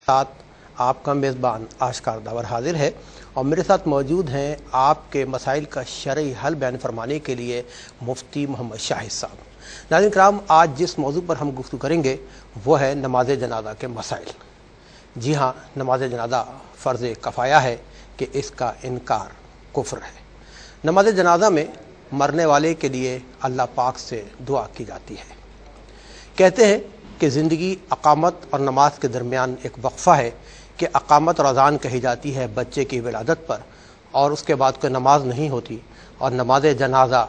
ساتھ آپ کا میزبان آشکار داور حاضر ہے اور میرے ساتھ موجود ہیں آپ کے مسائل کا شرعی حل بیان فرمانے کے لیے مفتی محمد شاہد صاحب۔ ناظرین کرام، آج جس موضوع پر ہم گفتگو کریں گے وہ ہے نماز جنازہ کے مسائل۔ جی ہاں، نماز جنازہ فرض کفایہ ہے کہ اس کا انکار کفر ہے۔ نماز جنازہ میں مرنے والے کے لیے اللہ پاک سے دعا کی جاتی ہے۔ کہتے ہیں کہ زندگی اقامت اور نماز کے درمیان ایک وقفہ ہے کہ اقامت اور اذان کہی جاتی ہے بچے کی ولادت پر، اور اس کے بعد کوئی نماز نہیں ہوتی، اور نماز جنازہ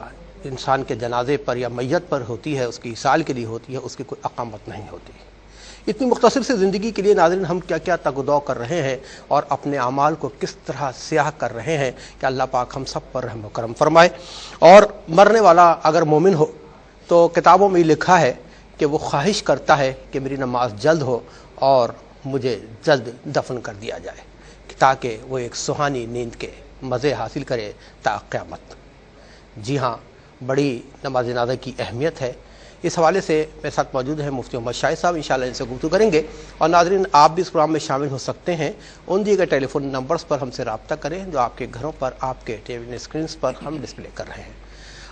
انسان کے جنازے پر یا میت پر ہوتی ہے، اس کی ایصال کے لیے ہوتی ہے، اس کی کوئی اقامت نہیں ہوتی۔ اتنی مختصر سی زندگی کے لیے ناظرین ہم کیا کیا تگ و دو کر رہے ہیں اور اپنے اعمال کو کس طرح سیاہ کر رہے ہیں کہ اللہ پاک ہم سب پر رحم و کرم فرمائے۔ اور مرنے والا اگر مومن ہو تو کتابوں میں لکھا ہے کہ وہ خواہش کرتا ہے کہ میری نماز جلد ہو اور مجھے جلد دفن کر دیا جائے تاکہ وہ ایک سہانی نیند کے مزے حاصل کرے تا قیامت۔ جی ہاں، بڑی نماز جنازہ کی اہمیت ہے۔ اس حوالے سے میرے ساتھ موجود ہیں مفتی محمد شاہد صاحب، انشاءاللہ ان سے گفتگو کریں گے۔ اور ناظرین، آپ بھی اس پروگرام میں شامل ہو سکتے ہیں، ان دیے گئے ٹیلی فون نمبرز پر ہم سے رابطہ کریں جو آپ کے گھروں پر، آپ کے ٹی وی اسکرینز پر ہم ڈسپلے کر رہے ہیں۔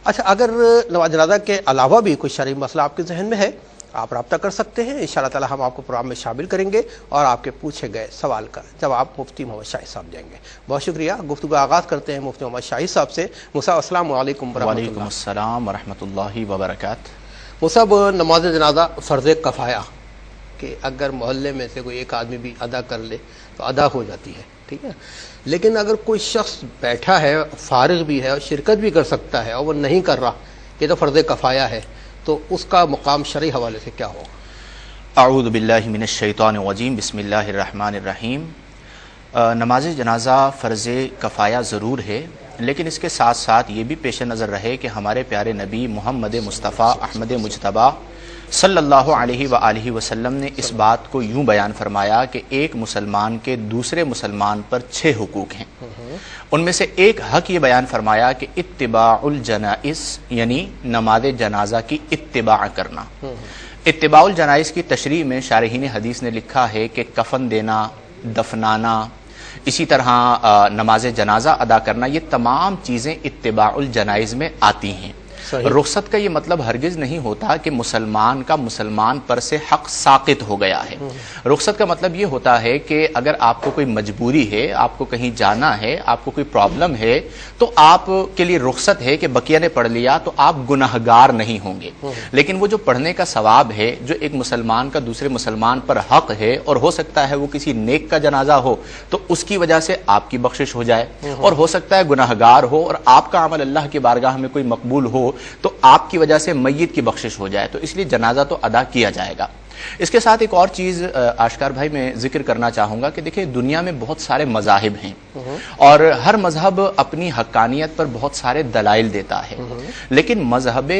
اچھا، اگر نماز جنازہ کے علاوہ بھی کوئی شرعی مسئلہ آپ کے ذہن میں ہے، آپ رابطہ کر سکتے ہیں، انشاءاللہ تعالی ہم آپ کو پروگرام میں شامل کریں گے اور آپ کے پوچھے گئے سوال کا جواب مفتی محمد شاہد صاحب دیں گے۔ بہت شکریہ۔ گفتگو کا آغاز کرتے ہیں مفتی محمد شاہد صاحب سے۔ السلام علیکم ورحمۃ اللہ۔ وعلیکم السلام ورحمۃ اللہ وبرکاتہ۔ صاحب، نماز جنازہ فرض کفایہ کہ اگر محلے میں سے کوئی ایک آدمی بھی ادا کر لے تو ادا ہو جاتی ہے، ٹھیک ہے، لیکن اگر کوئی شخص بیٹھا ہے، فارغ بھی ہے اور شرکت بھی کر سکتا ہے اور وہ نہیں کر رہا، یہ تو فرض کفایہ ہے، تو اس کا مقام شرعی حوالے سے کیا ہوگا؟ اعوذ باللہ من الشیطان الرجیم، بسم اللہ الرحمن الرحیم۔ نماز جنازہ فرض کفایہ ضرور ہے، لیکن اس کے ساتھ ساتھ یہ بھی پیش نظر رہے کہ ہمارے پیارے نبی محمد مصطفیٰ احمد مجتبیٰ صلی اللہ علیہ وآلہ وسلم نے اس بات کو یوں بیان فرمایا کہ ایک مسلمان کے دوسرے مسلمان پر 6 حقوق ہیں۔ ان میں سے ایک حق یہ بیان فرمایا کہ اتباع الجنائز، یعنی نماز جنازہ کی اتباع کرنا۔ اتباع الجنائز کی تشریح میں شارحین حدیث نے لکھا ہے کہ کفن دینا، دفنانا، اسی طرح نماز جنازہ ادا کرنا، یہ تمام چیزیں اتباع الجنائز میں آتی ہیں۔ رخصت کا یہ مطلب ہرگز نہیں ہوتا کہ مسلمان کا مسلمان پر سے حق ساقط ہو گیا ہے۔ رخصت کا مطلب یہ ہوتا ہے کہ اگر آپ کو کوئی مجبوری ہے، آپ کو کہیں جانا ہے، آپ کو کوئی پرابلم ہے، تو آپ کے لیے رخصت ہے کہ بقیہ نے پڑھ لیا تو آپ گناہگار نہیں ہوں گے۔ لیکن وہ جو پڑھنے کا ثواب ہے، جو ایک مسلمان کا دوسرے مسلمان پر حق ہے، اور ہو سکتا ہے وہ کسی نیک کا جنازہ ہو تو اس کی وجہ سے آپ کی بخشش ہو جائے، اور ہو سکتا ہے گناہگار ہو اور آپ کا عمل اللہ کی بارگاہ میں کوئی مقبول ہو تو آپ کی وجہ سے میت کی بخشش ہو جائے، تو اس لیے جنازہ تو ادا کیا جائے گا۔ اس کے ساتھ ایک اور چیز آشکار بھائی میں ذکر کرنا چاہوں گا کہ دیکھیں، دنیا میں بہت سارے مذاہب ہیں اور ہر مذہب اپنی حقانیت پر بہت سارے دلائل دیتا ہے، لیکن مذہب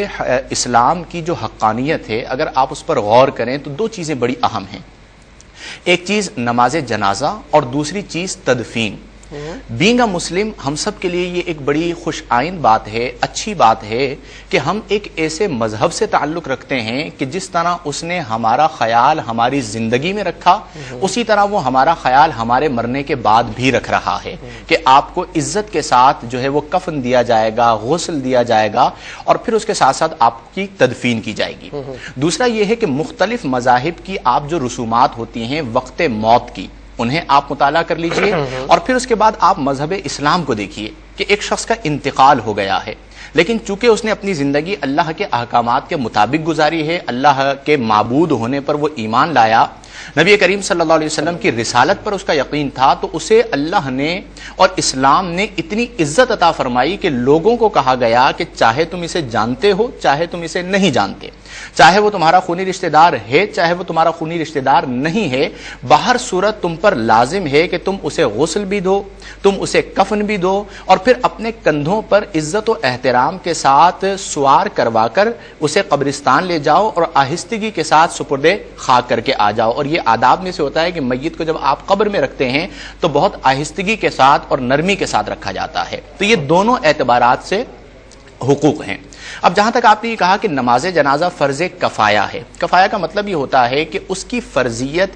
اسلام کی جو حقانیت ہے، اگر آپ اس پر غور کریں تو 2 چیزیں بڑی اہم ہیں۔ ایک چیز نماز جنازہ اور دوسری چیز تدفین۔ بینگ اے مسلم، ہم سب کے لیے یہ ایک بڑی خوش آئند بات ہے، اچھی بات ہے کہ ہم ایک ایسے مذہب سے تعلق رکھتے ہیں کہ جس طرح اس نے ہمارا خیال ہماری زندگی میں رکھا، اسی طرح وہ ہمارا خیال ہمارے مرنے کے بعد بھی رکھ رہا ہے کہ آپ کو عزت کے ساتھ جو ہے وہ کفن دیا جائے گا، غسل دیا جائے گا، اور پھر اس کے ساتھ ساتھ آپ کی تدفین کی جائے گی۔ دوسرا یہ ہے کہ مختلف مذاہب کی آپ جو رسومات ہوتی ہیں وقت موت کی، انہیں آپ مطالعہ کر لیجئے، اور پھر اس کے بعد آپ مذہب اسلام کو دیکھیے کہ ایک شخص کا انتقال ہو گیا ہے، لیکن چونکہ اس نے اپنی زندگی اللہ کے احکامات کے مطابق گزاری ہے، اللہ کے معبود ہونے پر وہ ایمان لایا، نبی کریم صلی اللہ علیہ وسلم کی رسالت پر اس کا یقین تھا، تو اسے اللہ نے اور اسلام نے اتنی عزت عطا فرمائی کہ لوگوں کو کہا گیا کہ چاہے تم اسے جانتے ہو، چاہے تم اسے نہیں جانتے، چاہے وہ تمہارا خونی رشتہ دار ہے، چاہے وہ تمہارا خونی رشتہ دار نہیں ہے، باہر صورت تم پر لازم ہے کہ تم اسے غسل بھی دو، تم اسے کفن بھی دو، اور پھر اپنے کندھوں پر عزت و احترام کے ساتھ سوار کروا کر اسے قبرستان لے جاؤ اور آہستگی کے ساتھ سپرد خاک کر کے آ جاؤ۔ اور یہ آداب میں سے ہوتا ہے کہ میت کو جب آپ قبر میں رکھتے ہیں تو بہت آہستگی کے ساتھ اور نرمی کے ساتھ رکھا جاتا ہے۔ تو یہ دونوں اعتبارات سے حقوق ہیں۔ اب جہاں تک آپ نے یہ کہا کہ نماز جنازہ فرض کفایہ ہے، کفایہ کا مطلب یہ ہوتا ہے کہ اس کی فرضیت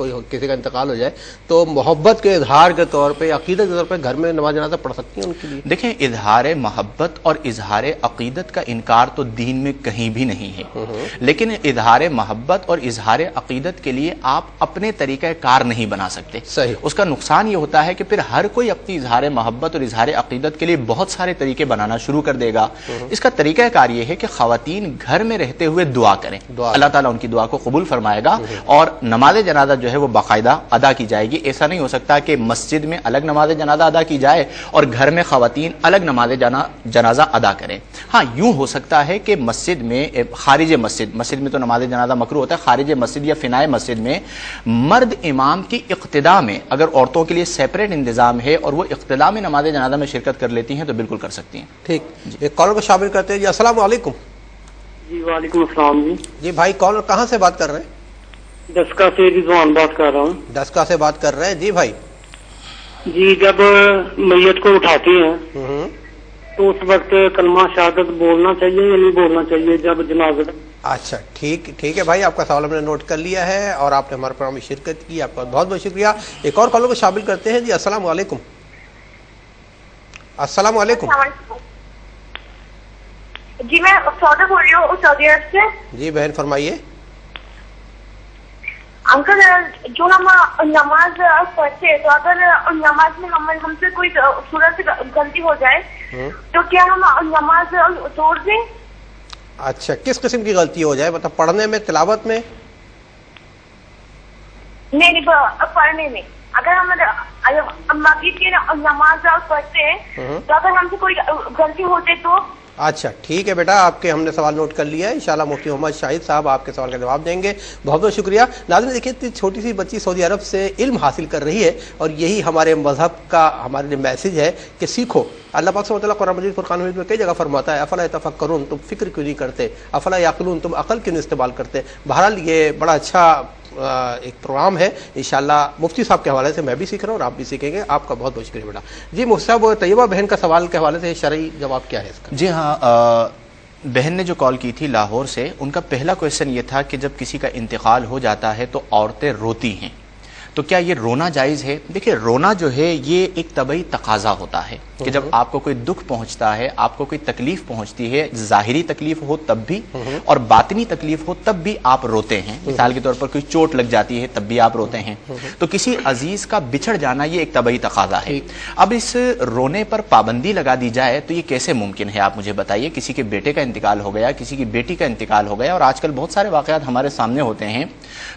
کوئی کسی کا انتقال ہو جائے تو محبت کے اظہار کے طور پہ، عقیدت کے طور پہ گھر میں نماز جنازہ پڑھ سکتی ہیں ان کے لیے؟ دیکھیں، اظہار محبت اور اظہار عقیدت کا انکار تو دین میں کہیں بھی نہیں ہے، لیکن اظہار محبت اور اظہار عقیدت کے لیے آپ اپنے طریقہ کار نہیں بنا سکتے۔ صحیح۔ اس کا نقصان یہ ہوتا ہے کہ پھر ہر کوئی اپنی اظہار محبت اور اظہار عقیدت کے لیے بہت سارے طریقے بنانا شروع کر دے گا۔ اس کا طریقہ کار یہ ہے کہ خواتین گھر میں رہتے ہوئے دعا کریں، اللہ تعالیٰ ان کی دعا کو قبول فرمائے گا، اور نماز جنازہ جو ہے وہ باقاعدہ ادا کی جائے گی۔ ایسا نہیں ہو سکتا کہ مسجد میں الگ نماز جنازہ ادا کی جائے اور گھر میں خواتین الگ نماز جنازہ ادا کریں۔ ہاں، یوں ہو سکتا ہے کہ مسجد میں، خارج مسجد میں تو نماز جنازہ مکروہ ہوتا ہے، خارج مسجد یا فنائے مسجد میں مرد امام کی اقتداء میں اگر عورتوں کے لیے سیپریٹ انتظام ہے اور وہ اقتداء میں نماز جنازہ میں شرکت کر لیتی ہیں تو بالکل کر سکتی ہیں۔ ٹھیک، ایک کالر کو شامل کرتے ہیں۔ جی السلام علیکم۔ جی وعلیکم السلام۔ جی بھائی، کالر کہاں سے بات کر رہے ہیں؟ دسکا سے رضوان بات کر رہا ہوں۔ ڈسکا سے بات کر رہے ہیں، جی بھائی۔ جی، جب میت کو اٹھاتے ہیں تو اس وقت کلمہ شہادت بولنا چاہیے یا نہیں بولنا چاہیے جب جنازہ؟ اچھا، ٹھیک ہے بھائی، آپ کا سوال ہم نے نوٹ کر لیا ہے اور آپ نے ہمارے پروگرام میں شرکت کی، آپ کا بہت بہت شکریہ۔ ایک اور کالر کو شامل کرتے ہیں۔ جی السلام علیکم۔ السلام علیکم۔ جی میں سودا بول رہی ہوں سعودی عرب سے۔ جی بہن فرمائیے۔ انکل، جو ہم نماز پڑھتے ہیں تو اگر نماز میں ہم سے کوئی صورت سے غلطی ہو جائے تو کیا ہم نماز توڑ دیں؟ اچھا، کس قسم کی غلطی ہو جائے؟ مطلب پڑھنے میں، تلاوت میں؟ نہیں، پڑھنے میں۔ اگر ہم مغرب کی نماز پڑھتے ہیں تو اگر ہم سے کوئی غلطی ہو جائے تو؟ اچھا ٹھیک ہے بیٹا، آپ کے ہم نے سوال نوٹ کر لیا ہے، انشاءاللہ مفتی محمد شاہد صاحب آپ کے سوال کا جواب دیں گے۔ بہت بہت شکریہ۔ ناظرین دیکھیں، اتنی چھوٹی سی بچی سعودی عرب سے علم حاصل کر رہی ہے اور یہی ہمارے مذہب کا ہمارے لیے میسج ہے کہ سیکھو۔ اللہ پاک سبحانہ وتعالیٰ قرآن مجید فرقان حمید میں کئی جگہ فرماتا ہے افلا یتفکرون، تم فکر کیوں نہیں کرتے، افلا یعقلون، تم عقل کیوں نہیں استعمال کرتے۔ بہرحال یہ بڑا اچھا ایک پروگرام ہے، انشاءاللہ مفتی صاحب کے حوالے سے میں بھی سیکھ رہا ہوں اور آپ بھی سیکھیں گے۔ آپ کا بہت بہت شکریہ بیٹا۔ جی مفتی صاحب، طیبہ بہن کا سوال کے حوالے سے شرعی جواب کیا ہے اس کا؟ جی ہاں، بہن نے جو کال کی تھی لاہور سے، ان کا پہلا کویشچن یہ تھا کہ جب کسی کا انتقال ہو جاتا ہے تو عورتیں روتی ہیں، تو کیا یہ رونا جائز ہے؟ دیکھیں، رونا جو ہے یہ ایک طبعی تقاضا ہوتا ہے کہ جب آپ کو کوئی دکھ پہنچتا ہے، آپ کو کوئی تکلیف پہنچتی ہے، ظاہری تکلیف ہو تب بھی اور باطنی تکلیف ہو تب بھی آپ روتے ہیں۔ مثال کے طور پر کوئی چوٹ لگ جاتی ہے تب بھی آپ روتے ہیں۔ تو کسی عزیز کا بچھڑ جانا یہ ایک طبعی تقاضا ہے۔ اب اس رونے پر پابندی لگا دی جائے تو یہ کیسے ممکن ہے؟ آپ مجھے بتائیے۔ کسی کے بیٹے کا انتقال ہو گیا، کسی کی بیٹی کا انتقال ہو گیا، اور آج کل بہت سارے واقعات ہمارے سامنے ہوتے ہیں،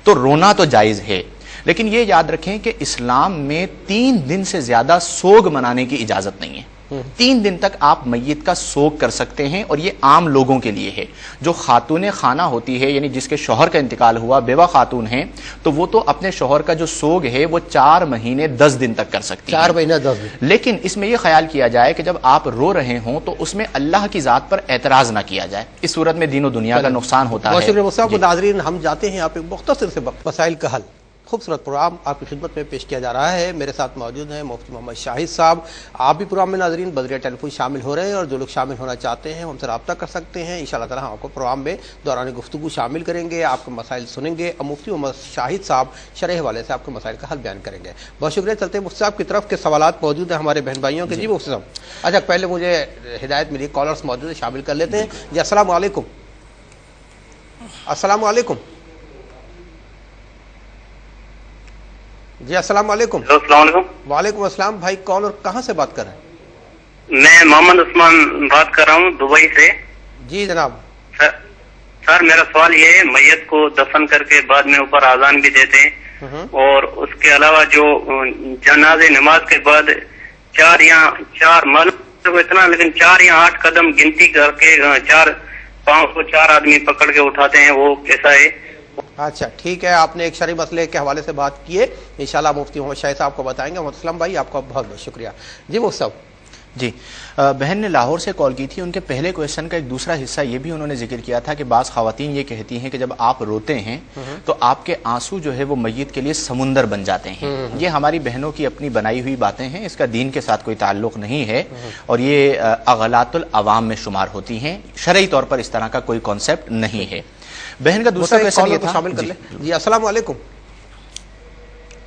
تو رونا تو جائز ہے، لیکن یہ یاد رکھیں کہ اسلام میں 3 دن سے زیادہ سوگ منانے کی اجازت نہیں ہے۔ 3 دن تک آپ میت کا سوگ کر سکتے ہیں، اور یہ عام لوگوں کے لیے ہے۔ جو خاتون خانہ ہوتی ہے، یعنی جس کے شوہر کا انتقال ہوا، بیوہ خاتون ہیں، تو وہ تو اپنے شوہر کا جو سوگ ہے وہ 4 مہینے 10 دن تک کر سکتی ہیں۔ 4 مہینہ 10 دن۔ لیکن اس میں یہ خیال کیا جائے کہ جب آپ رو رہے ہوں تو اس میں اللہ کی ذات پر اعتراض نہ کیا جائے، اس صورت میں دین و دنیا کا نقصان ہوتا ہے۔ بہت شکریہ مفتی صاحب۔ ناظرین، ہم جاتے ہیں آپ ایک مختصر سے مسائل کا حل، خوبصورت پروگرام آپ کی خدمت میں پیش کیا جا رہا ہے۔ میرے ساتھ موجود ہیں مفتی محمد شاہد صاحب۔ آپ بھی پروگرام میں ناظرین بذریعہ ٹیلی فون شامل ہو رہے ہیں، اور جو لوگ شامل ہونا چاہتے ہیں ہم سے رابطہ کر سکتے ہیں۔ انشاءاللہ تعالی ہم آپ کو پروگرام میں دوران گفتگو شامل کریں گے، آپ کے مسائل سنیں گے، اور مفتی محمد شاہد صاحب شرح حوالے سے آپ کے مسائل کا حل بیان کریں گے۔ بہت شکریہ۔ چلتے ہیں مفتی صاحب کی طرف کے سوالات موجود ہیں ہمارے بہن بھائیوں کے۔ جی مفتی صاحب، اچھا پہلے مجھے ہدایت ملی، کالرس موجود ہیں، شامل کر لیتے ہیں۔ جی السلام علیکم۔ السلام علیکم۔ جی السلام علیکم۔ السلام علیکم۔ وعلیکم السلام بھائی، کون اور کہاں سے بات کر رہے ہیں؟ میں محمد عثمان بات کر رہا ہوں دبئی سے۔ جی جناب۔ سر میرا سوال یہ ہے، میت کو دفن کر کے بعد میں اوپر اذان بھی دیتے ہیں، اور اس کے علاوہ جو جنازے نماز کے بعد 4 یا 4 معلوم اتنا، لیکن 4 یا 8 قدم گنتی کر کے 4 پاؤں کو 4 آدمی پکڑ کے اٹھاتے ہیں، وہ کیسا ہے؟ اچھا ٹھیک ہے، آپ نے ایک شرعی مسئلے کے حوالے سے بات کی ہے، انشاءاللہ مفتی محمد شاہد صاحب کو بتائیں گے۔ محمد اسلم بھائی آپ کا بہت بہت شکریہ۔ جی مفتی صاحب۔ جی، بہن نے لاہور سے کال کی تھی، ان کے پہلے کویشچن کا ایک دوسرا حصہ یہ بھی انہوں نے ذکر کیا تھا کہ بعض خواتین یہ کہتی ہیں کہ جب آپ روتے ہیں تو آپ کے آنسو جو ہے وہ میت کے لیے سمندر بن جاتے ہیں۔ یہ ہماری بہنوں کی اپنی بنائی ہوئی باتیں ہیں، اس کا دین کے ساتھ کوئی تعلق نہیں ہے، اور یہ اغلاط العوام میں شمار ہوتی ہیں، شرعی طور پر اس طرح کا کوئی کانسیپٹ نہیں ہے۔ بہن کا دوسرا کویشچن یہ تھا۔ شامل کر لیں۔ جی السلام علیکم۔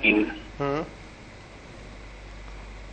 3।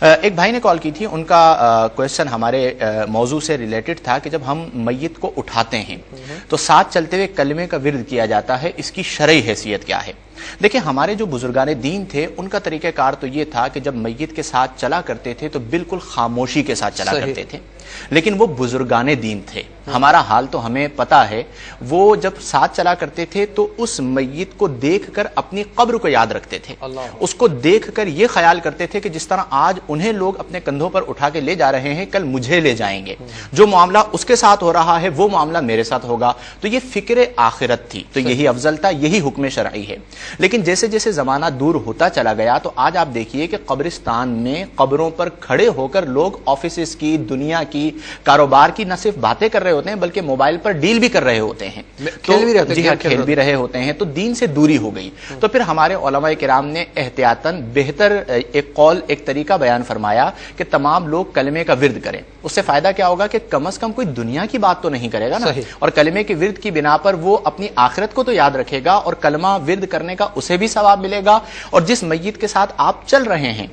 ایک بھائی نے کال کی تھی, ان کا کویشچن ہمارے موضوع سے ریلیٹڈ تھا کہ جب ہم میت کو اٹھاتے ہیں تو ساتھ چلتے ہوئے کلمے کا ورد کیا جاتا ہے, اس کی شرعی حیثیت کیا ہے؟ دیکھیں, ہمارے جو بزرگان دین تھے ان کا طریقہ کار تو یہ تھا کہ جب میت کے ساتھ چلا کرتے تھے تو بالکل خاموشی کے ساتھ چلا کرتے تھے, لیکن وہ بزرگان دین تھے. ہمارا حال تو ہمیں پتا ہے, وہ جب ساتھ چلا کرتے تھے تو اس میت کو دیکھ کر اپنی قبر کو یاد رکھتے تھے, اس کو دیکھ کر یہ خیال کرتے تھے کہ جس طرح آج انہیں لوگ اپنے کندھوں پر اٹھا کے لے جا رہے ہیں, کل مجھے لے جائیں گے, جو معاملہ اس کے ساتھ ہو رہا ہے وہ معاملہ میرے ساتھ ہوگا. تو یہ فکر آخرت تھی, تو یہی افضل تھا, یہی حکم شرعی ہے. لیکن جیسے جیسے زمانہ دور ہوتا چلا گیا تو آج آپ دیکھیے کہ قبرستان میں قبروں پر کھڑے ہو کر لوگ آفیسز کی, دنیا کی, کاروبار کی نہ صرف باتیں کر رہے ہوتے ہیں بلکہ موبائل پر ڈیل بھی کر رہے ہوتے ہیں, کھیل بھی رہے ہوتے ہیں. تو دین سے دوری ہو گئی. تو پھر ہمارے علماء کرام نے احتیاطاً بہتر ایک قول, ایک طریقہ بیان فرمایا کہ تمام لوگ کلمے کا ورد کریں. اس سے فائدہ کیا ہوگا کہ کم از کم کوئی دنیا کی بات تو نہیں کرے گا نا, اور کلمے کے ورد کی بنا پر وہ اپنی آخرت کو تو یاد رکھے گا, اور کلمہ ورد کرنے کا اسے بھی ثواب ملے گا, اور جس میت کے ساتھ آپ چل رہے ہیں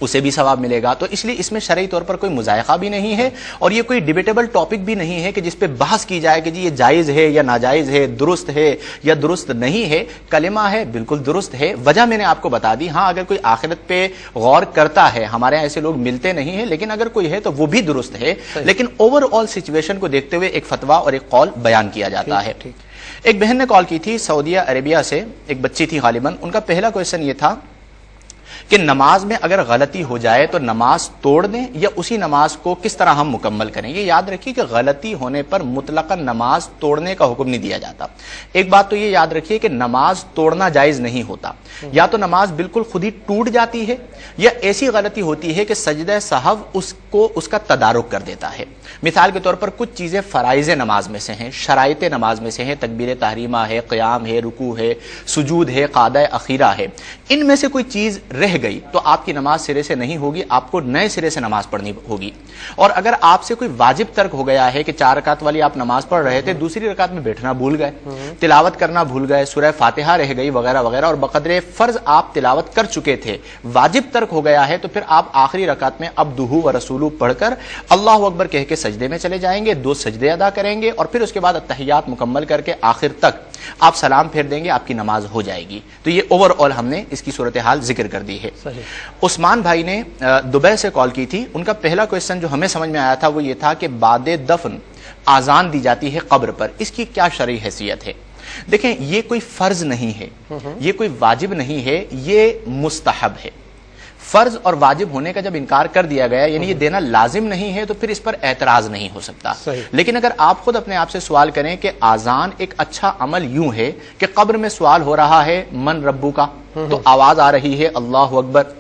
اسے بھی ثواب ملے گا. تو اس لیے اس میں شرعی طور پر کوئی مذائقہ بھی نہیں ہے, اور یہ کوئی ڈیبیٹیبل ٹاپک بھی نہیں ہے کہ جس پہ بحث کی جائے کہ جی یہ جائز ہے یا ناجائز ہے, درست ہے یا درست نہیں ہے. کلمہ ہے, بالکل درست ہے. وجہ میں نے آپ کو بتا دی. ہاں, اگر کوئی آخرت پہ غور کرتا ہے, ہمارے یہاں ایسے لوگ ملتے نہیں ہیں, لیکن اگر کوئی ہے تو وہ بھی درست ہے. لیکن اوور آل سچویشن کو دیکھتے ہوئے ایک فتویٰ اور ایک قول بیان کیا جاتا ہے. ایک بہن نے کال کی تھی سعودیہ عربیہ سے, ایک بچی تھی غالباً. ان کا پہلا کویشچن یہ تھا کہ نماز میں اگر غلطی ہو جائے تو نماز توڑ دیں یا اسی نماز کو کس طرح ہم مکمل کریں. یہ یاد رکھیے کہ غلطی ہونے پر مطلقاً نماز توڑنے کا حکم نہیں دیا جاتا. ایک بات تو یہ یاد رکھیے کہ نماز توڑنا جائز نہیں ہوتا, یا تو نماز بالکل خود ہی ٹوٹ جاتی ہے, یا ایسی غلطی ہوتی ہے کہ سجدہ سہو اس کا تدارک کر دیتا ہے. مثال کے طور پر کچھ چیزیں فرائض نماز میں سے ہیں, شرائط نماز میں سے ہیں, تکبیر تحریمہ ہے, قیام ہے, رکوع ہے, سجود ہے, قعدہ اخیرہ ہے. ان میں سے کوئی چیز رہ گئی تو آپ کی نماز سرے سے نہیں ہوگی, آپ کو نئے سرے سے نماز پڑھنی ہوگی. اور اگر آپ سے کوئی واجب ترک ہو گیا ہے کہ 4 رکعت والی آپ نماز پڑھ رہے تھے, دوسری رکعت میں بیٹھنا بھول گئے, تلاوت کرنا بھول گئے, سورہ فاتحہ رہ گئی وغیرہ وغیرہ, اور بقدر فرض آپ تلاوت کر چکے تھے, واجب ترک ہو گیا ہے, تو پھر آپ آخری رکعت میں عبدہ و رسولہ پڑھ کر اللہ اکبر کہہ کے سجدے میں چلے جائیں گے, 2 سجدے ادا کریں گے, اور پھر اس کے بعد التحیات مکمل کر کے آخر تک آپ سلام پھیر دیں گے, آپ کی نماز ہو جائے گی. تو یہ اوور آل ہم نے اس کی صورتحال ذکر کر دی ہے. عثمان بھائی نے دبئی سے کال کی تھی. ان کا پہلا کویشچن جو ہمیں سمجھ میں آیا تھا وہ یہ تھا کہ بعد دفن آذان دی جاتی ہے قبر پر, اس کی کیا شرعی حیثیت ہے؟ دیکھیں, یہ کوئی فرض نہیں ہے, یہ کوئی واجب نہیں ہے, یہ مستحب ہے. فرض اور واجب ہونے کا جب انکار کر دیا گیا, یعنی یہ دینا لازم نہیں ہے, تو پھر اس پر اعتراض نہیں ہو سکتا. لیکن اگر آپ خود اپنے آپ سے سوال کریں کہ آذان ایک اچھا عمل یوں ہے کہ قبر میں سوال ہو رہا ہے من ربو کا, تو آواز آ رہی ہے اللہ اکبر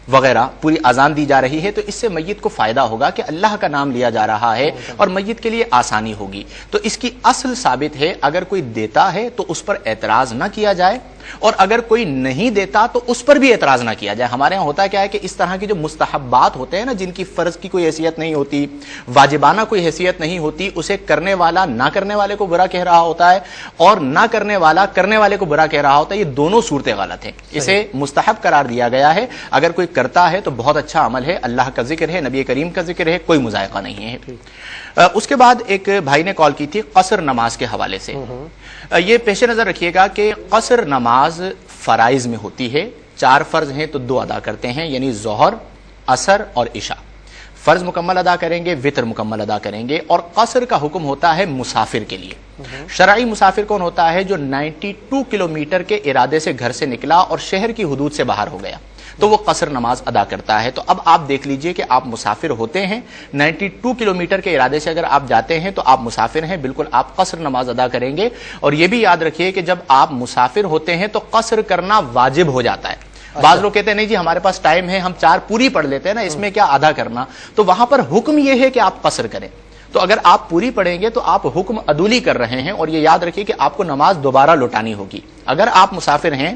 وغیرہ, پوری اذان دی جا رہی ہے, تو اس سے میت کو فائدہ ہوگا کہ اللہ کا نام لیا جا رہا ہے اور میت کے لیے آسانی ہوگی. تو اس کی اصل ثابت ہے, اگر کوئی دیتا ہے تو اس پر اعتراض نہ کیا جائے, اور اگر کوئی نہیں دیتا تو اس پر بھی اعتراض نہ کیا جائے. ہمارے ہاں ہوتا کیا ہے کہ اس طرح کی جو مستحبات ہوتے ہیں نا, جن کی فرض کی کوئی حیثیت نہیں ہوتی, واجبانہ کوئی حیثیت نہیں ہوتی, اسے کرنے والا نہ کرنے والے کو برا کہہ رہا ہوتا ہے, اور نہ کرنے والا کرنے والے کو برا کہہ رہا ہوتا ہے. یہ دونوں صورتیں غلط ہیں. اسے مستحب قرار دیا گیا ہے. اگر کوئی کرتا ہے تو بہت اچھا عمل ہے, اللہ کا ذکر ہے, نبی کریم کا ذکر ہے, کوئی مذائقہ نہیں ہے. اس کے بعد ایک بھائی نے کال کی تھی قصر نماز کے حوالے سے. یہ پیش نظر رکھیے گا کہ قصر نماز فرائض میں ہوتی ہے. 4 فرض ہیں تو 2 ادا کرتے ہیں, یعنی ظہر, عصر اور عشاء. فرض مکمل ادا کریں گے, وتر مکمل ادا کریں گے. اور قصر کا حکم ہوتا ہے مسافر کے لیے. شرعی مسافر کون ہوتا ہے؟ جو 92 کلومیٹر کے ارادے سے گھر سے نکلا اور شہر کی حدود سے باہر ہو گیا, تو وہ قصر نماز ادا کرتا ہے. تو اب آپ دیکھ لیجئے کہ آپ مسافر ہوتے ہیں, 92 کلومیٹر کے ارادے سے اگر آپ جاتے ہیں تو آپ مسافر ہیں, بالکل آپ قصر نماز ادا کریں گے. اور یہ بھی یاد رکھیے کہ جب آپ مسافر ہوتے ہیں تو قصر کرنا واجب ہو جاتا ہے. بعض لوگ کہتے ہیں نہیں جی ہمارے پاس ٹائم ہے, ہم 4 پوری پڑھ لیتے ہیں نا, اس میں کیا آدھا کرنا. تو وہاں پر حکم یہ ہے کہ آپ قصر کریں. تو اگر آپ پوری پڑھیں گے تو آپ حکم عدولی کر رہے ہیں, اور یہ یاد رکھیے کہ آپ کو نماز دوبارہ لوٹانی ہوگی. اگر آپ مسافر ہیں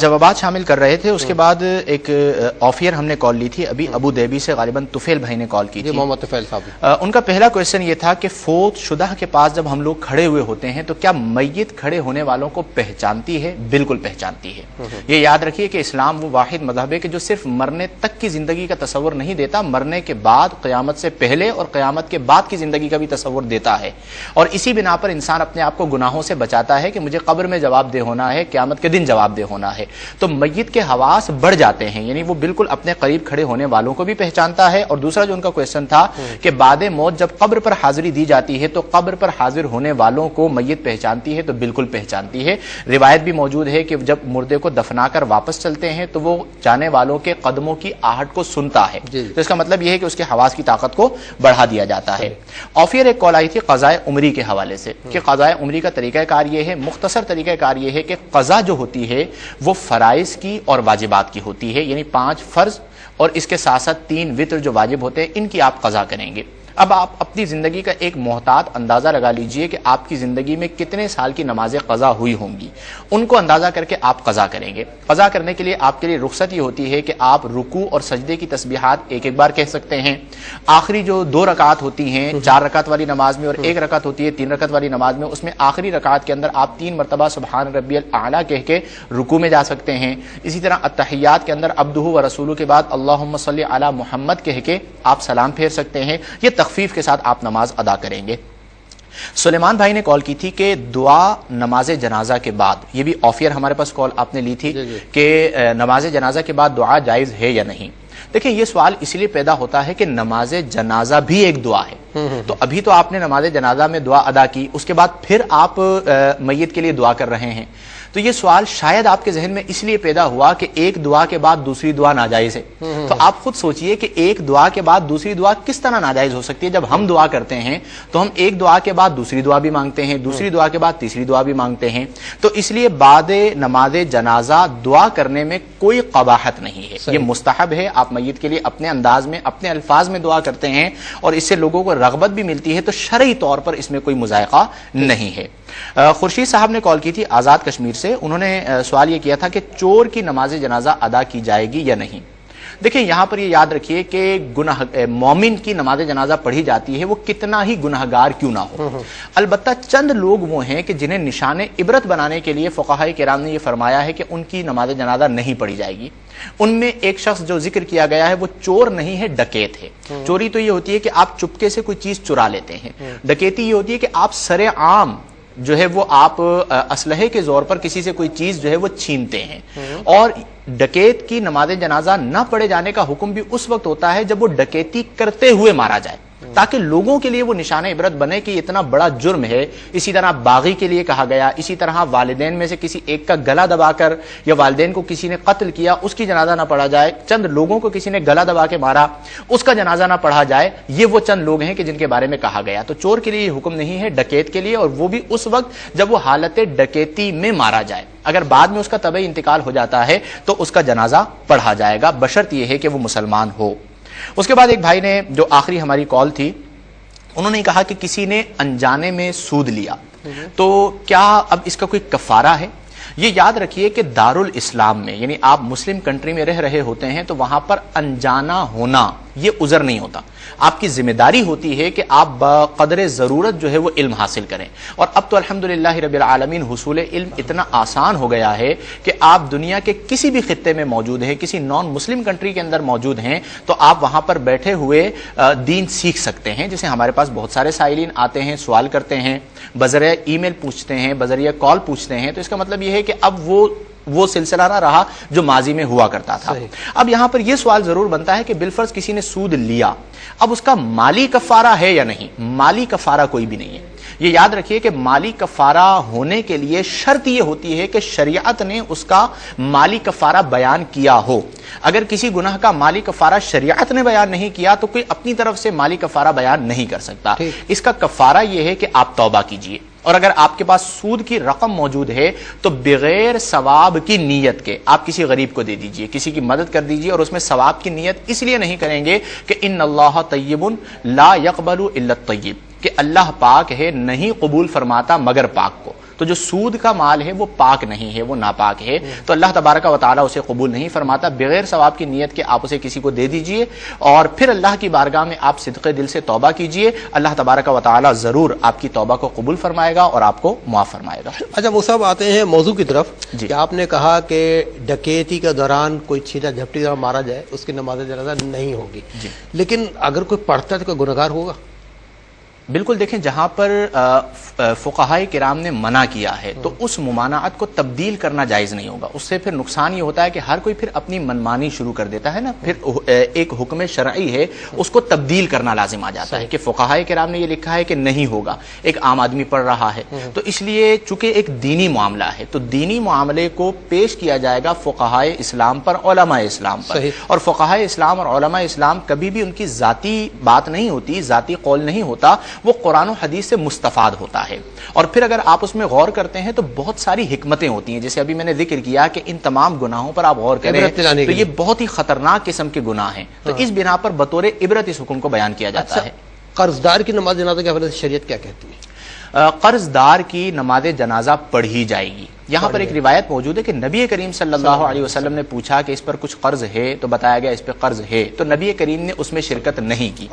جوابات شامل کر رہے تھے. اس کے بعد ایک آفیئر ہم نے کال لی تھی ابھی ابو دھابی سے, غالباً طفیل بھائی نے کال کی تھی. محمد طفیل صاحب, ان کا پہلا کویشچن یہ تھا کہ فوت شدہ کے پاس جب ہم لوگ کھڑے ہوئے ہوتے ہیں تو کیا میت کھڑے ہونے والوں کو پہچانتی ہے؟ بالکل پہچانتی ہے. یہ یاد رکھیے کہ اسلام وہ واحد مذہب ہے کہ جو صرف مرنے تک کی زندگی کا تصور نہیں دیتا, مرنے کے بعد قیامت سے پہلے اور قیامت کے بعد کی زندگی کا بھی تصور دیتا ہے. اور اسی بنا پر انسان اپنے آپ کو گناہوں سے بچاتا ہے کہ مجھے قبر میں جواب دہ ہونا ہے, قیامت کے دن جواب دہ ہونا ہے. تو میت کے حواس بڑھ جاتے ہیں, یعنی وہ بالکل اپنے قریب کھڑے ہونے والوں کو بھی پہچانتا ہے. اور دوسرا جو ان کا کویشچن تھا کہ بعد موت جب قبر پر حاضری دی جاتی ہے تو قبر پر حاضر ہونے والوں کو میت پہچانتی ہے؟ تو بالکل پہچانتی ہے. روایت بھی موجود ہے کہ جب مردے کو دفنا کر واپس چلتے ہیں تو وہ جانے والوں کے قدموں کی آہٹ کو سنتا ہے. تو اس کا مطلب یہ ہے کہ اس کے حواس کی طاقت کو بڑھا دیا جاتا ہے. آفیئر ایک کال آئی تھی قضاء عمری کے حوالے سے کہ قضاء عمری کا طریقہ کار یہ ہے, مختصر طریقہ کار یہ ہے کہ قضا جو ہوتی ہے وہ فرائض کی اور واجبات کی ہوتی ہے, یعنی 5 فرض اور اس کے ساتھ ساتھ 3 وتر جو واجب ہوتے ہیں, ان کی آپ قضا کریں گے. اب آپ اپنی زندگی کا ایک محتاط اندازہ لگا لیجئے کہ آپ کی زندگی میں کتنے سال کی نمازیں قضا ہوئی ہوں گی, ان کو اندازہ کر کے آپ قضا کریں گے. قضا کرنے کے لیے آپ کے لیے رخصت یہ ہوتی ہے کہ آپ رکوع اور سجدے کی تسبیحات ایک ایک بار کہہ سکتے ہیں. آخری جو 2 رکعت ہوتی ہیں 4 رکعت والی نماز میں اور 1 رکعت ہوتی ہے 3 رکعت والی نماز میں, اس میں آخری رکعت کے اندر آپ 3 مرتبہ سبحان ربی الاعلیٰ کہہ کے رکوع میں جا سکتے ہیں. اسی طرح التحیات کے اندر عبدہ و رسولہ کے بعد اللہم صلی علی محمد کہہ کے آپ سلام پھیر سکتے ہیں. یہ تخفیف کے ساتھ آپ نماز ادا کریں گے. سلیمان بھائی نے کال کی تھی کہ دعا نماز جنازہ کے بعد, یہ بھی آفیئر ہمارے پاس کال آپ نے لی تھی کہ نماز جنازہ کے بعد دعا جائز ہے یا نہیں. دیکھیں یہ سوال اس لیے پیدا ہوتا ہے کہ نماز جنازہ بھی ایک دعا ہے. تو ابھی تو آپ نے نماز جنازہ میں دعا ادا کی, اس کے بعد پھر آپ میت کے لیے دعا کر رہے ہیں. تو یہ سوال شاید آپ کے ذہن میں اس لیے پیدا ہوا کہ ایک دعا کے بعد دوسری دعا ناجائز ہے. تو آپ خود سوچئے کہ ایک دعا کے بعد دوسری دعا کس طرح ناجائز ہو سکتی ہے. جب ہم دعا کرتے ہیں تو ہم ایک دعا کے بعد دوسری دعا بھی مانگتے ہیں, دوسری دعا کے بعد تیسری دعا بھی مانگتے ہیں. تو اس لیے بعد نماز جنازہ دعا کرنے میں کوئی قباحت نہیں ہے, یہ مستحب ہے. آپ میت کے لیے اپنے انداز میں اپنے الفاظ میں دعا کرتے ہیں اور اس سے لوگوں کو رغبت بھی ملتی ہے, تو شرعی طور پر اس میں کوئی مذائقہ نہیں ہے. خورشید صاحب نے کال کی تھی آزاد کشمیر سے, انہوں نے سوال یہ کیا تھا کہ چور کی نماز جنازہ ادا کی جائے گی یا نہیں. دیکھیں یہاں پر یہ یاد رکھیے کہ مومن کی نماز جنازہ پڑھی جاتی ہے وہ کتنا ہی گناہگار کیوں نہ ہو. البتہ چند لوگ وہ ہیں کہ جنہیں نشان عبرت بنانے کے لیے فقہائے کرام نے یہ فرمایا ہے کہ ان کی نماز جنازہ نہیں پڑھی جائے گی. ان میں ایک شخص جو ذکر کیا گیا ہے وہ چور نہیں ہے, ڈکیت ہے. چوری تو یہ ہوتی ہے کہ آپ چپکے سے کوئی چیز چرا لیتے ہیں, ڈکیتی یہ ہوتی ہے کہ آپ سرے عام جو ہے وہ آپ اسلحے کے زور پر کسی سے کوئی چیز جو ہے وہ چھینتے ہیں. اور ڈکیت کی نماز جنازہ نہ پڑھے جانے کا حکم بھی اس وقت ہوتا ہے جب وہ ڈکیتی کرتے ہوئے مارا جائے, تاکہ لوگوں کے لیے وہ نشان عبرت بنے کہ اتنا بڑا جرم ہے. اسی طرح باغی کے لیے کہا گیا, اسی طرح والدین میں سے کسی ایک کا گلا دبا کر یا والدین کو کسی نے قتل کیا اس کی جنازہ نہ پڑھا جائے, چند لوگوں کو کسی نے گلا دبا کے مارا اس کا جنازہ نہ پڑھا جائے, یہ وہ چند لوگ ہیں کہ جن کے بارے میں کہا گیا. تو چور کے لیے یہ حکم نہیں ہے, ڈکیت کے لیے, اور وہ بھی اس وقت جب وہ حالت ڈکیتی میں مارا جائے. اگر بعد میں اس کا طبعی انتقال ہو جاتا ہے تو اس کا جنازہ پڑھا جائے گا, بشرط یہ ہے کہ وہ مسلمان ہو. اس کے بعد ایک بھائی نے جو آخری ہماری کال تھی انہوں نے کہا کہ کسی نے انجانے میں سود لیا تو کیا اب اس کا کوئی کفارہ ہے. یہ یاد رکھیے کہ دارالاسلام میں, یعنی آپ مسلم کنٹری میں رہ رہے ہوتے ہیں تو وہاں پر انجانا ہونا یہ عذر نہیں ہوتا. آپ کی ذمہ داری ہوتی ہے کہ آپ بقدر ضرورت جو ہے وہ علم حاصل کریں. اور اب تو الحمدللہ رب العالمین حصول علم اتنا آسان ہو گیا ہے کہ آپ دنیا کے کسی بھی خطے میں موجود ہیں, کسی نان مسلم کنٹری کے اندر موجود ہیں, تو آپ وہاں پر بیٹھے ہوئے دین سیکھ سکتے ہیں. جیسے ہمارے پاس بہت سارے سائلین آتے ہیں, سوال کرتے ہیں, بذریعہ ای میل پوچھتے ہیں, بذریعہ کال پوچھتے ہیں. تو اس کا مطلب یہ ہے کہ اب وہ سلسلہ نہ رہا جو ماضی میں ہوا کرتا تھا. اب یہاں پر یہ سوال ضرور بنتا ہے کہ بالفرض کسی نے سود لیا, اب اس کا مالی کفارہ ہے یا نہیں. مالی کفارہ کوئی بھی نہیں ہے. یہ یاد رکھیے کہ مالی کفارہ ہونے کے لیے شرط یہ ہوتی ہے کہ شریعت نے اس کا مالی کفارہ بیان کیا ہو. اگر کسی گناہ کا مالی کفارہ شریعت نے بیان نہیں کیا تو کوئی اپنی طرف سے مالی کفارہ بیان نہیں کر سکتا. اس کا کفارہ یہ ہے کہ آپ توبہ کیجئے, اور اگر آپ کے پاس سود کی رقم موجود ہے تو بغیر ثواب کی نیت کے آپ کسی غریب کو دے دیجئے, کسی کی مدد کر دیجئے, اور اس میں ثواب کی نیت اس لیے نہیں کریں گے کہ ان اللہ طیب لا یقبل الا الطیب, کہ اللہ پاک ہے نہیں قبول فرماتا مگر پاک کو. تو تو جو سود کا مال ہے وہ پاک نہیں ہے، وہ ناپاک ہے، تو اللہ تبارک و تعالیٰ اسے قبول نہیں فرماتا۔ بغیر ثواب کی نیت کے آپ اسے کسی کو دے دیجئے اور پھر اللہ کی بارگاہ میں آپ صدقے دل سے توبہ کیجئے، اللہ تبارک و تعالیٰ ضرور آپ کی توبہ کو قبول فرمائے گا اور آپ کو معاف فرمائے گا۔ اچھا وہ صاحب آتے ہیں موضوع کی طرف جی۔ کہ آپ نے کہا کہ ڈکیتی کے دوران کوئی چھیٹا جھپٹی مارا جائے اس کی نماز جنازہ نہیں ہوگی، لیکن اگر کوئی پڑھتا ہے تو کوئی گنہگار ہوگا؟ بالکل، دیکھیں جہاں پر فقہائے کرام نے منع کیا ہے تو اس ممانعت کو تبدیل کرنا جائز نہیں ہوگا۔ اس سے پھر نقصان یہ ہوتا ہے کہ ہر کوئی پھر اپنی منمانی شروع کر دیتا ہے نا، پھر ایک حکم شرعی ہے اس کو تبدیل کرنا لازم آ جاتا ہے کہ فقہائے کرام نے یہ لکھا ہے کہ نہیں ہوگا، ایک عام آدمی پڑھ رہا ہے، تو اس لیے چونکہ ایک دینی معاملہ ہے تو دینی معاملے کو پیش کیا جائے گا فقہائے اسلام پر، علماء اسلام پر، اور فقہائے اسلام اور علماء اسلام کبھی بھی ان کی ذاتی بات نہیں ہوتی، ذاتی قول نہیں ہوتا، وہ قرآن و حدیث سے مستفاد ہوتا ہے۔ اور پھر اگر آپ اس میں غور کرتے ہیں تو بہت ساری حکمتیں ہوتی ہیں، جیسے ابھی میں نے ذکر کیا کہ ان تمام گناہوں پر آپ غور کریں تو یہ بہت ہی خطرناک قسم کے گناہ ہیں، تو اس بنا پر بطور عبرت اس حکم کو بیان کیا جاتا ہے۔ قرض دار کی نماز جنازہ کے حوالے سے شریعت کیا کہتی ہے؟ قرض دار کی نماز جنازہ پڑھی جائے گی۔ یہاں پر ایک روایت موجود ہے کہ نبی کریم صلی اللہ علیہ وسلم نے پوچھا کہ اس پر کچھ قرض ہے، تو بتایا گیا اس پہ قرض ہے، تو نبی کریم نے اس میں شرکت نہیں کی۔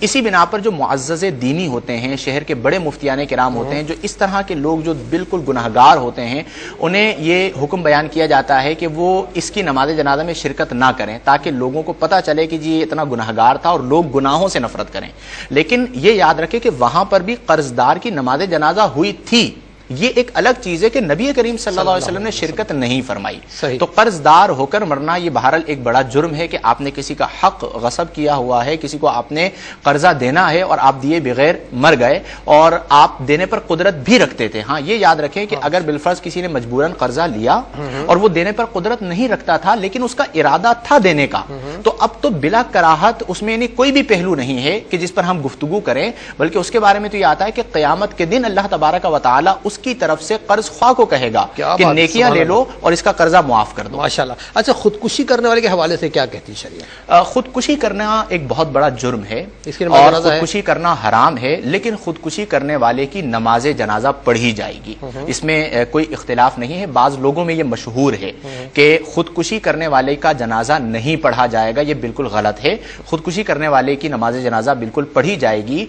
اسی بنا پر جو معزز دینی ہوتے ہیں، شہر کے بڑے مفتیان کرام ہوتے ہیں، جو اس طرح کے لوگ جو بالکل گناہگار ہوتے ہیں، انہیں یہ حکم بیان کیا جاتا ہے کہ وہ اس کی نماز جنازہ میں شرکت نہ کریں تاکہ لوگوں کو پتہ چلے کہ جی یہ اتنا گناہگار تھا اور لوگ گناہوں سے نفرت کریں۔ لیکن یہ یاد رکھیں کہ وہاں پر بھی قرض دار کی نماز جنازہ ہوئی تھی، یہ ایک الگ چیز ہے کہ نبی کریم صلی اللہ علیہ وسلم نے شرکت نہیں فرمائی۔ تو قرض دار ہو کر مرنا یہ بہرحال ایک بڑا جرم ہے کہ آپ نے کسی کا حق غصب کیا ہوا ہے، کسی کو آپ نے قرضہ دینا ہے اور آپ دیے بغیر مر گئے، اور آپ دینے پر قدرت بھی رکھتے تھے۔ ہاں یہ یاد رکھیں کہ اگر بالفرض کسی نے مجبوراً قرضہ لیا اور وہ دینے پر قدرت نہیں رکھتا تھا لیکن اس کا ارادہ تھا دینے کا، تو اب تو بلا کراہت اس میں یعنی کوئی بھی پہلو نہیں ہے کہ جس پر ہم گفتگو کریں، بلکہ اس کے بارے میں تو یہ آتا ہے کہ قیامت کے دن اللہ تبارک و تعالی اس کی طرف سے قرض خواہ کو کہے گا کہ نیکیاں لے لو اور اس کا قرضہ معاف کر دو۔ ماشاءاللہ۔ اچھا خودکشی کرنے والے کے حوالے سے کیا کہتی ہے شریعت؟ خودکشی کرنا ایک بہت بڑا جرم ہے اور خودکشی کرنا حرام ہے، لیکن خودکشی کرنے والے کی نماز جنازہ پڑھی جائے گی، اس میں کوئی اختلاف نہیں ہے۔ بعض لوگوں میں یہ مشہور ہے کہ خودکشی کرنے والے کا جنازہ نہیں پڑھا جائے گا، یہ بالکل غلط ہے۔ خودکشی کرنے والے کی نماز جنازہ بالکل پڑھی جائے گی،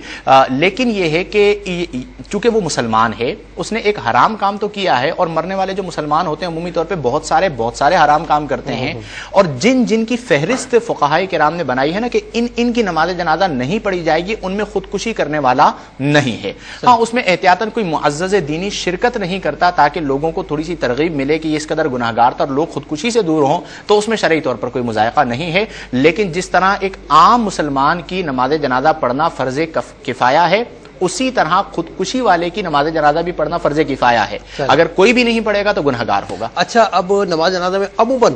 لیکن یہ ہے کہ چونکہ وہ مسلمان ہے، اس نے ایک حرام کام تو کیا ہے، اور مرنے والے جو مسلمان ہوتے ہیں عمومی طور پہ بہت سارے حرام کام کرتے ہیں، اور جن کی فہرست فقہائے کرام نے بنائی ہے نا کہ ان کی نماز جنازہ نہیں پڑھی جائے گی، ان میں خودکشی کرنے والا نہیں ہے۔ ہاں اس میں احتیاطاً کوئی معزز دینی شرکت نہیں کرتا تاکہ لوگوں کو تھوڑی سی ترغیب ملے کہ یہ اس قدر گناہگار تھا اور لوگ خودکشی سے دور ہوں، تو اس میں شرعی طور پر کوئی مذائقہ نہیں ہے۔ لیکن جس طرح ایک عام مسلمان کی نماز جنازہ پڑھنا فرض کفایہ ہے، اسی طرح خودکشی والے کی نماز جنازہ بھی پڑھنا فرض کفایہ ہے۔ اگر کوئی بھی نہیں پڑھے گا تو گنہگار ہوگا۔ اچھا اب نماز جنازہ میں عموماً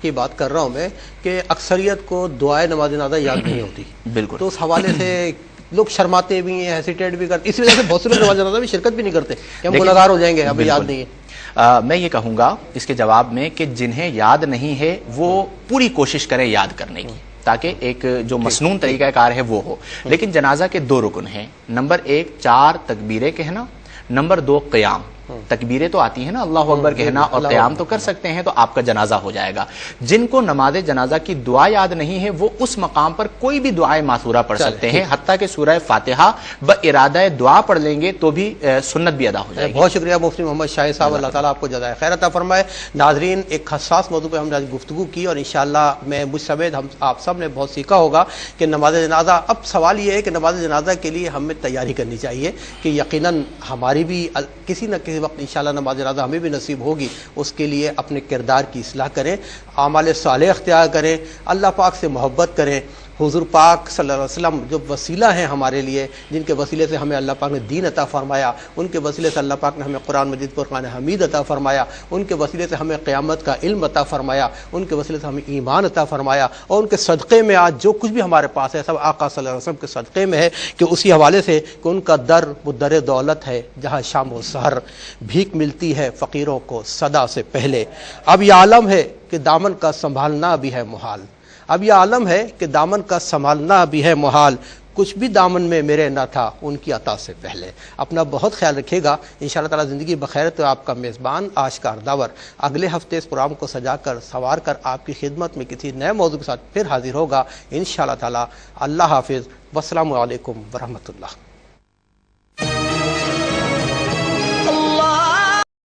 کی بات کر رہا ہوں میں کہ اکثریت کو دعائے نماز جنازہ یاد نہیں ہوتی، بالکل، تو اس حوالے سے لوگ شرماتے بھی ہیں، ہیسیٹیٹ بھی کرتے، اس وجہ سے بہت سے لوگ نماز جنازہ میں شرکت بھی نہیں کرتے کہ ہم گنہگار ہو جائیں گے، ہمیں یاد نہیں ہے۔ میں یہ کہوں گا اس کے جواب میں کہ جنہیں یاد نہیں ہے وہ پوری کوشش کریں یاد کرنے کی، تاکہ ایک جو مسنون طریقہ کار ہے وہ ہو۔ لیکن جنازہ کے دو رکن ہیں، نمبر 1 4 تکبیریں کہنا، نمبر 2 قیام۔ تکبیریں تو آتی ہیں نا، اللہ اکبر کہنا، اور قیام تو کر سکتے ہیں، تو آپ کا جنازہ ہو جائے گا۔ جن کو نماز جنازہ کی دعا یاد نہیں ہے وہ اس مقام پر کوئی بھی دعائے ماثورہ پڑھ سکتے ہیں، حتیٰ کہ سورہ فاتحہ بارادہ دعا پڑھ لیں گے تو بھی سنت بھی ادا ہو جائے گی۔ بہت شکریہ مفتی محمد شاہد صاحب، اللہ تعالیٰ آپ کو جزائے خیر عطا فرمائے۔ ناظرین، ایک حساس موضوع پہ ہم نے آج گفتگو کی، اور انشاءاللہ میں مجھ سمیت ہم آپ سب نے بہت سیکھا ہوگا کہ نماز جنازہ، اب سوال یہ ہے کہ نماز جنازہ کے لیے ہمیں تیاری کرنی چاہیے کہ یقیناً ہماری بھی کسی نہ کسی وقت انشاءاللہ نماز جنازہ ہمیں بھی نصیب ہوگی، اس کے لیے اپنے کردار کی اصلاح کریں، اعمال صالح اختیار کریں، اللہ پاک سے محبت کریں۔ حضور پاک صلی اللہ علیہ وسلم جو وسیلہ ہیں ہمارے لیے، جن کے وسیلے سے ہمیں اللہ پاک نے دین عطا فرمایا، ان کے وسیلے سے اللہ پاک نے ہمیں قرآن مجید فرقان حمید عطا فرمایا، ان کے وسیلے سے ہمیں قیامت کا علم عطا فرمایا، ان کے وسیلے سے ہمیں ایمان عطا فرمایا، اور ان کے صدقے میں آج جو کچھ بھی ہمارے پاس ہے سب آقا صلی اللہ علیہ وسلم کے صدقے میں ہے، کہ اسی حوالے سے کہ ان کا در وہ در دولت ہے جہاں شام و سحر بھیک ملتی ہے فقیروں کو صدا سے پہلے۔ اب یہ عالم ہے کہ دامن کا سنبھالنا بھی ہے محال، اب یہ عالم ہے کہ دامن کا سنبھالنا بھی ہے محال، کچھ بھی دامن میں میرے نہ تھا ان کی عطا سے پہلے. اپنا بہت خیال رکھیے گا. انشاءاللہ تعالی زندگی بخیر. تو آپ کا میزبان آشکار داور اگلے ہفتے اس پروگرام کو سجا کر سنوار کر آپ کی خدمت میں کسی نئے موضوع کے ساتھ پھر حاضر ہوگا انشاءاللہ تعالی. اللہ حافظ. والسلام علیکم ورحمۃ اللہ.